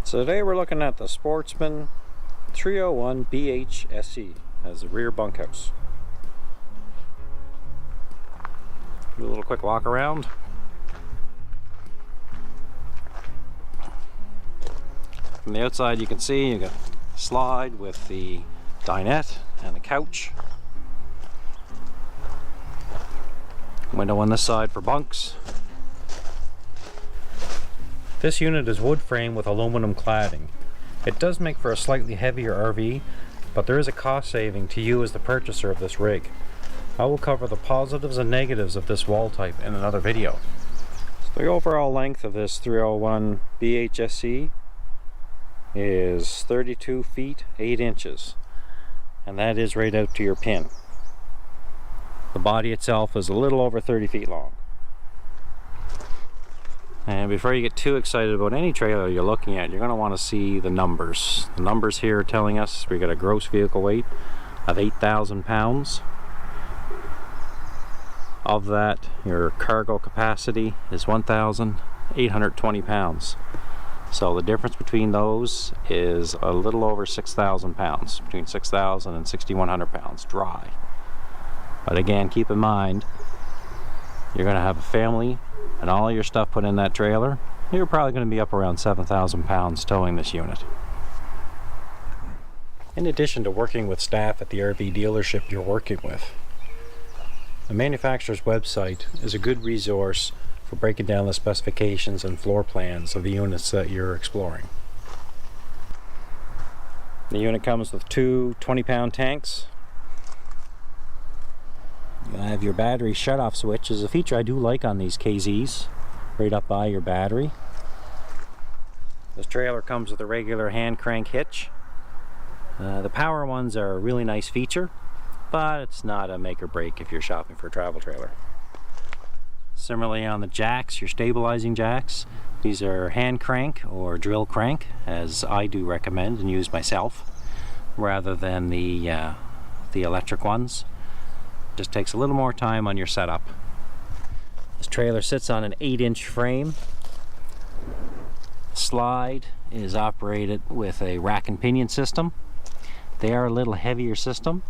So today we're looking at the Sportsmen 301 BHSE as a rear bunkhouse. Do a little quick walk around. From the outside you can see you got a slide with the dinette and the couch. Window on this side for bunks. This unit is wood frame with aluminum cladding. It does make for a slightly heavier RV, but there is a cost saving to you as the purchaser of this rig. I will cover the positives and negatives of this wall type in another video. So the overall length of this 301 BHSE is 32 feet 8 inches, and that is right out to your pin. The body itself is a little over 30 feet long. And before you get too excited about any trailer you're looking at, you're going to want to see the numbers. The numbers here are telling us we got a gross vehicle weight of 8,000 pounds. Of that, your cargo capacity is 1,820 pounds. So the difference between those is a little over 6,000 pounds, between 6,000 and 6,100 pounds dry. But again, keep in mind, you're going to have a family and all your stuff put in that trailer. You're probably going to be up around 7,000 pounds towing this unit. In addition to working with staff at the RV dealership you're working with, the manufacturer's website is a good resource for breaking down the specifications and floor plans of the units that you're exploring. The unit comes with two 20-pound tanks. You have your battery shut-off switch, is a feature I do like on these KZs, right up by your battery. This trailer comes with a regular hand crank hitch. The power ones are a really nice feature, but it's not a make or break if you're shopping for a travel trailer. Similarly on the jacks, your stabilizing jacks, these are hand crank or drill crank, as I do recommend and use myself, rather than the electric ones. Just takes a little more time on your setup. This trailer sits on an 8-inch frame. Slide is operated with a rack and pinion system. They are a little heavier system,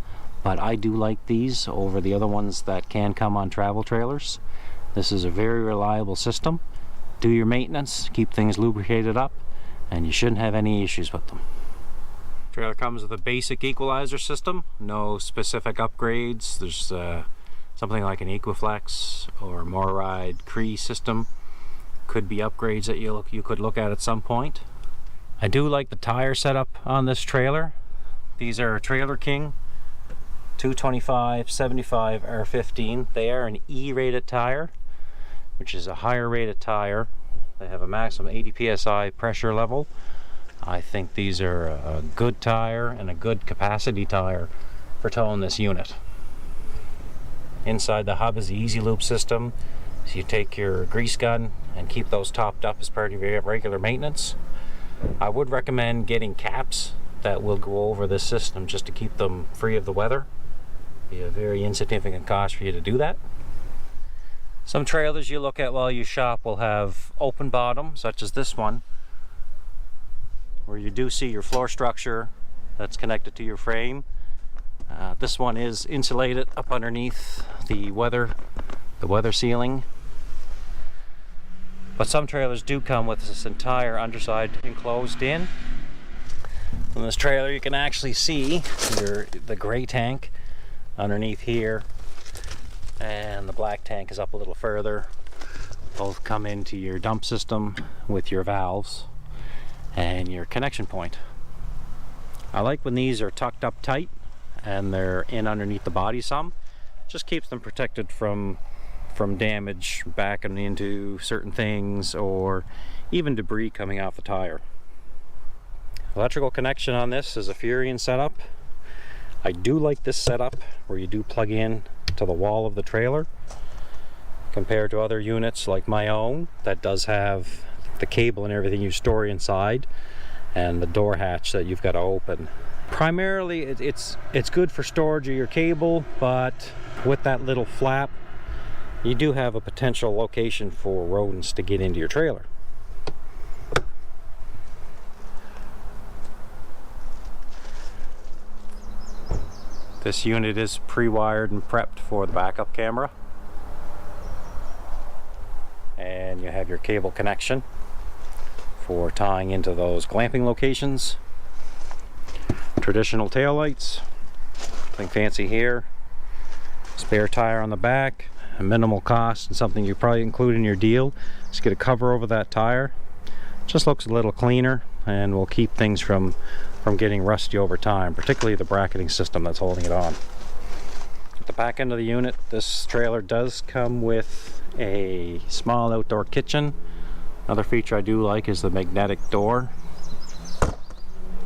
but I do like these over the other ones that can come on travel trailers. This is a very reliable system. Do your maintenance, keep things lubricated up, and you shouldn't have any issues with them. Trailer comes with a basic equalizer system, no specific upgrades. There's something like an Equiflex or Morride Cree system. Could be upgrades that you could look at some point. I do like the tire setup on this trailer. These are Trailer King 225/75 R15. They are an E-rated tire, which is a higher rated tire. They have a maximum 80 psi pressure level. I think these are a good tire and a good capacity tire for towing this unit. Inside the hub is the Easy Loop system. So you take your grease gun and keep those topped up as part of your regular maintenance. I would recommend getting caps that will go over this system just to keep them free of the weather. Be a very insignificant cost for you to do that. Some trailers you look at while you shop will have open bottom, such as this one, where you do see your floor structure that's connected to your frame. This one is insulated up underneath the weather sealing. But some trailers do come with this entire underside enclosed in. On this trailer you can actually see the gray tank underneath here, and the black tank is up a little further. Both come into your dump system with your valves and your connection point. I like when these are tucked up tight and they're in underneath the body some. Just keeps them protected from damage backing into certain things or even debris coming off the tire. Electrical connection on this is a Furion setup. I do like this setup where you do plug in to the wall of the trailer compared to other units like my own that does have the cable and everything you store inside and the door hatch that you've got to open. Primarily it's good for storage of your cable, but with that little flap you do have a potential location for rodents to get into your trailer. This unit is pre-wired and prepped for the backup camera. And you have your cable connection for tying into those glamping locations. Traditional taillights, nothing fancy here. Spare tire on the back, a minimal cost, and something you probably include in your deal. Just get a cover over that tire. Just looks a little cleaner and will keep things from getting rusty over time, particularly the bracketing system that's holding it on. At the back end of the unit, this trailer does come with a small outdoor kitchen. Another feature I do like is the magnetic door. It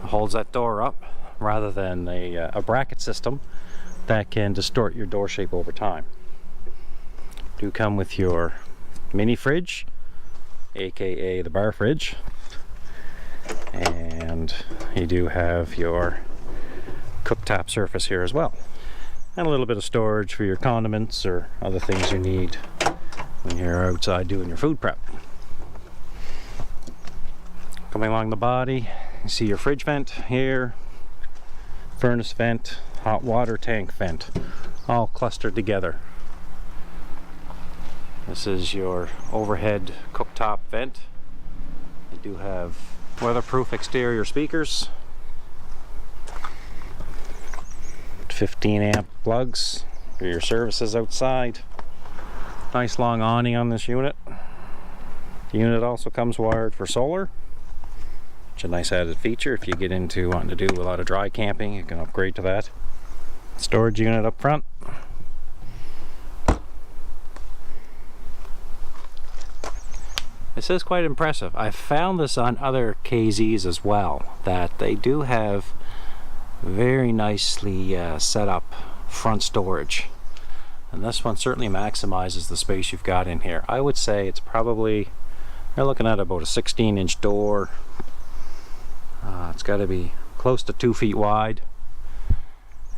holds that door up rather than a bracket system that can distort your door shape over time. Do come with your mini fridge, aka the bar fridge, and you do have your cooktop surface here as well, and a little bit of storage for your condiments or other things you need when you're outside doing your food prep. Coming along the body, you see your fridge vent here, furnace vent, hot water tank vent, all clustered together. This is your overhead cooktop vent. You do have weatherproof exterior speakers, 15 amp plugs for your services outside. Nice long awning on this unit. The unit also comes wired for solar, which is a nice added feature. If you get into wanting to do a lot of dry camping, you can upgrade to that. Storage unit up front. This is quite impressive. I've found this on other KZs as well, that they do have very nicely set up front storage. And this one certainly maximizes the space you've got in here. I would say it's probably, you're looking at about a 16-inch door. It's got to be close to 2 feet wide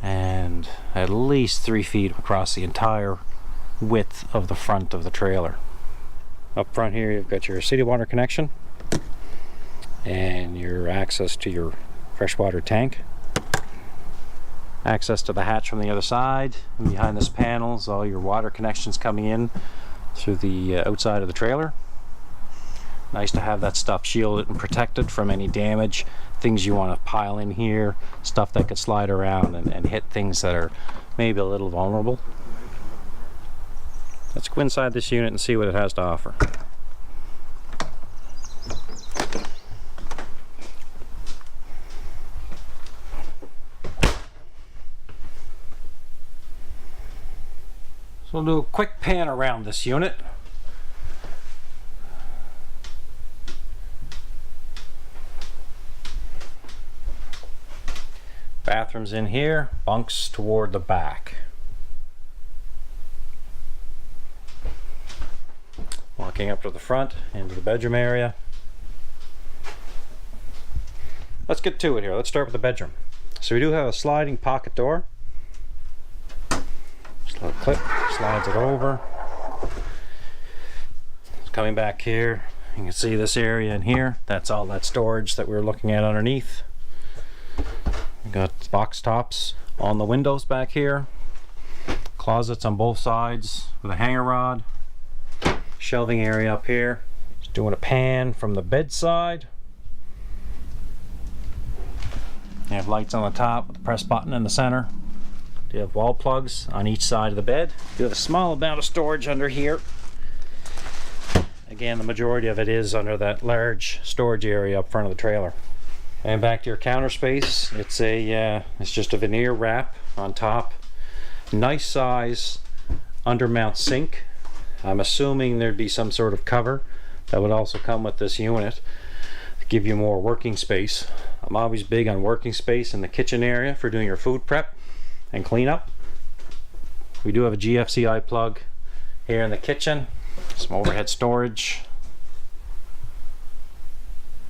and at least 3 feet across the entire width of the front of the trailer. Up front here you've got your city water connection and your access to your freshwater tank. Access to the hatch from the other side, and behind this panel is all your water connections coming in through the outside of the trailer. Nice to have that stuff shielded and protected from any damage, things you want to pile in here, stuff that could slide around and hit things that are maybe a little vulnerable. Let's go inside this unit and see what it has to offer. So we'll do a quick pan around this unit. Bathrooms in here, bunks toward the back. Walking up to the front, into the bedroom area. Let's get to it here. Let's start with the bedroom. So we do have a sliding pocket door. Just a little clip, slides it over. Coming back here, you can see this area in here. That's all that storage that we were looking at underneath. We got box tops on the windows back here. Closets on both sides with a hanger rod. Shelving area up here. Just doing a pan from the bedside. You have lights on the top with the press button in the center. You have wall plugs on each side of the bed. You have a small amount of storage under here. Again, the majority of it is under that large storage area up front of the trailer. And back to your counter space. It's just a veneer wrap on top. Nice size undermount sink. I'm assuming there'd be some sort of cover that would also come with this unit to give you more working space. I'm always big on working space in the kitchen area for doing your food prep and cleanup. We do have a GFCI plug here in the kitchen. Some overhead storage.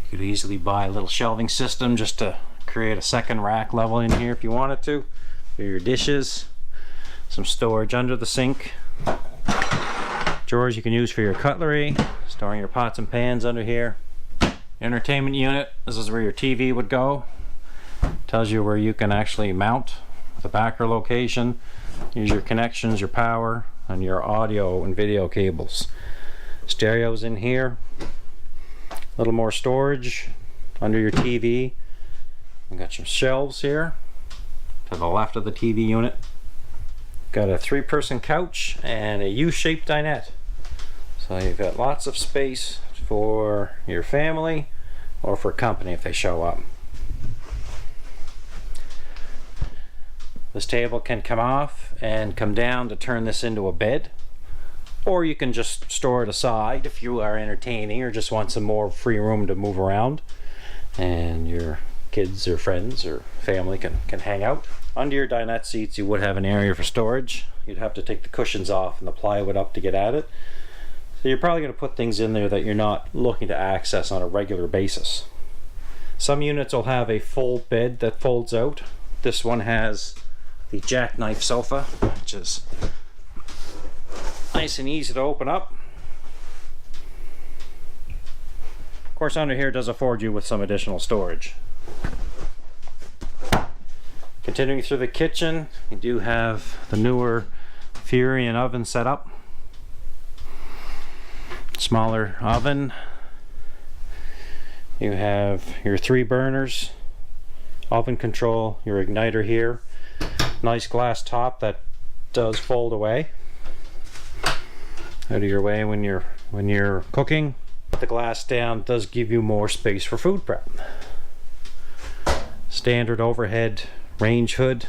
You could easily buy a little shelving system just to create a second rack level in here if you wanted to. For your dishes. Some storage under the sink. Drawers you can use for your cutlery, storing your pots and pans under here. Entertainment unit, this is where your TV would go. Tells you where you can actually mount the backer location. Here's your connections, your power, and your audio and video cables. Stereo's in here. A little more storage under your TV. We've got your shelves here to the left of the TV unit. Got a 3-person couch and a U-shaped dinette. So you've got lots of space for your family or for company if they show up. This table can come off and come down to turn this into a bed, or you can just store it aside if you are entertaining or just want some more free room to move around and your kids or friends or family can hang out. Under your dinette seats you would have an area for storage. You'd have to take the cushions off and the plywood up to get at it. So you're probably going to put things in there that you're not looking to access on a regular basis. Some units will have a full bed that folds out. This one has the jackknife sofa, which is nice and easy to open up. Of course, under here does afford you with some additional storage. Continuing through the kitchen, you do have the newer Furion oven set up. Smaller oven. You have your 3 burners, oven control, your igniter here. Nice glass top that does fold away out of your way when you're cooking. The glass down does give you more space for food prep. Standard overhead range hood,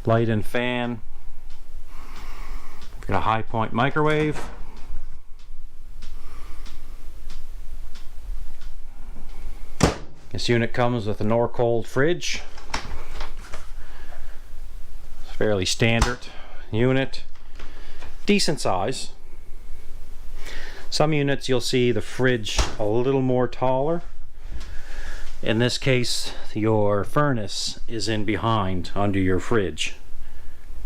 light and fan. Got a high point microwave. This unit comes with a Norcold fridge. Fairly standard unit, decent size. Some units you'll see the fridge a little more taller. In this case, your furnace is in behind under your fridge.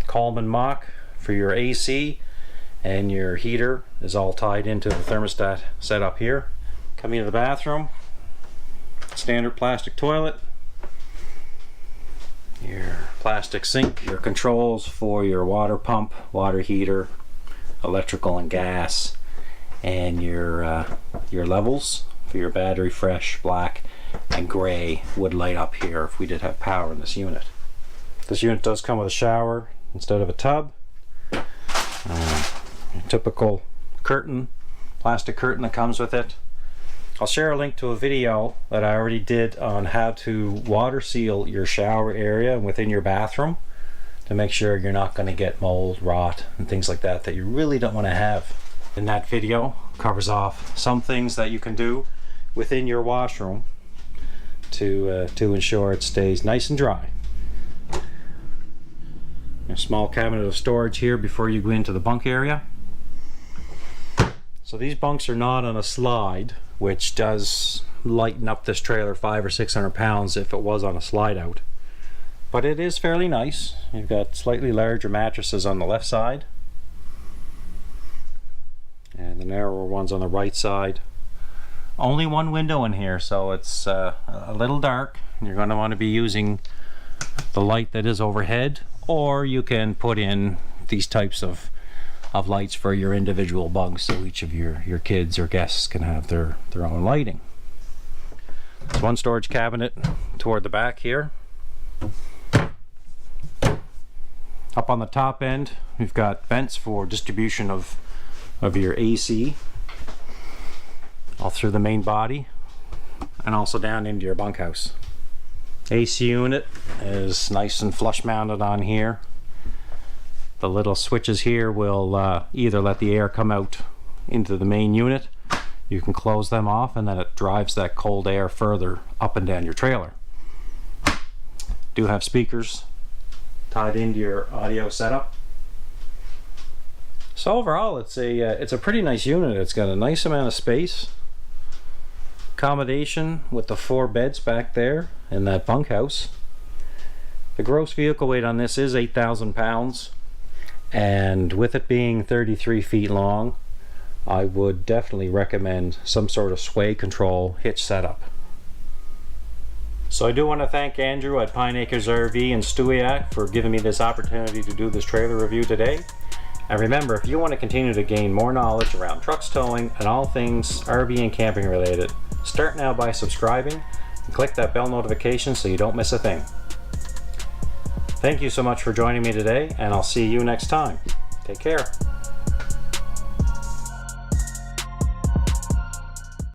Coleman Mach for your AC, and your heater is all tied into the thermostat set up here. Coming to the bathroom, standard plastic toilet, your plastic sink, your controls for your water pump, water heater, electrical and gas, and your levels for your battery. Fresh, black, and gray would light up here if we did have power in this unit. This unit does come with a shower instead of a tub. Typical curtain, plastic curtain that comes with it. I'll share a link to a video that I already did on how to water seal your shower area within your bathroom to make sure you're not going to get mold, rot, and things like that you really don't want to have. In that video covers off some things that you can do within your washroom to ensure it stays nice and dry. A small cabinet of storage here before you go into the bunk area. So these bunks are not on a slide, which does lighten up this trailer 500 or 600 pounds if it was on a slide out. But it is fairly nice. You've got slightly larger mattresses on the left side and the narrower ones on the right side. Only one window in here, so it's a little dark. You're going to want to be using the light that is overhead, or you can put in these types of lights for your individual bunks, so each of your kids or guests can have their own lighting. There's one storage cabinet toward the back here. Up on the top end, we've got vents for distribution of your AC all through the main body and also down into your bunkhouse. AC unit is nice and flush mounted on here. The little switches here will either let the air come out into the main unit, you can close them off, and then it drives that cold air further up and down your trailer. Do have speakers tied into your audio setup. So overall it's a pretty nice unit. It's got a nice amount of space, accommodation with the 4 beds back there in that bunkhouse. The gross vehicle weight on this is 8,000 pounds, and with it being 33 feet long, I would definitely recommend some sort of sway control hitch setup. So I do want to thank Andrew at Pine Acres RV in Stewiacke for giving me this opportunity to do this trailer review today. And remember, if you want to continue to gain more knowledge around trucks towing and all things RV and camping related, start now by subscribing and click that bell notification so you don't miss a thing. Thank you so much for joining me today, and I'll see you next time. Take care.